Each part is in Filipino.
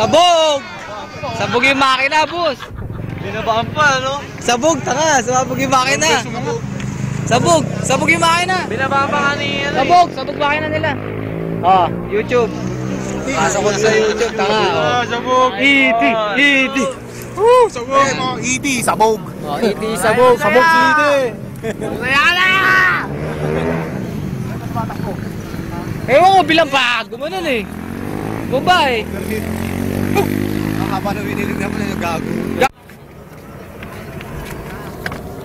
Sabog! Sabog yung makina, boss. Binabaan pa, no? Sabog, tanga. Sabog yung makina. Sabog. Sabog yung makina. Binabaan pa nga ni ano. Sabog. Sabog makina nila. Oh, YouTube. Pasok ko sa YouTube, tanga. Oh. Sabog. E.T. E.T. Sabog. E.T. Sabog. Oh, E.T. Sabog. Sabog si E.T. Kayala! Ewan ko, bilang pa. Gumanon eh. Baba eh. Nakaba na winilig naman na gago.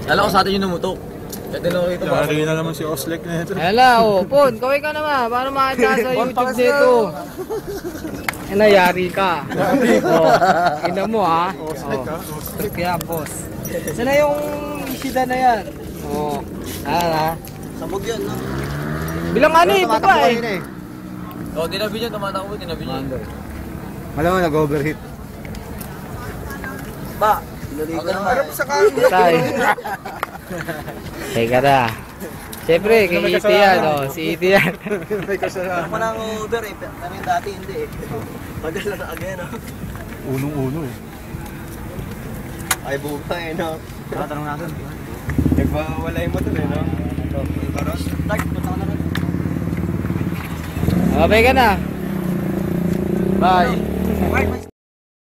Alam ko sa atin yung numutok. Kaya tinawag ito ba? Yari na naman si Oslek na ito. Hala, oh. Pon, kaway ka naman. Paano makita sa YouTube dito? Ano, yari ka. Oh, ina mo ha. Oslek ha? Oslek yan, boss. Sana yung Ishida na yan. Oh, ha. Sabog yan, no? Bilang ano eh, baba eh. Oo, tinabi niya, tumatakbo, tinabi niya. Malamang nag-overheat. Ba, naligo na nga. Tay. Teka na. Siyempre, kay E.T. yan, oh. Si E.T. yan. May kasalanan. Ako na ang over eh, pero yung dati hindi eh. Tagal na again, no? Unong-uno eh. Ay, buka eh, no? Tatanong natin. Nagpawala yung motor eh, no? Baros, tag, punta ka na rin. Okay ka na. Bye.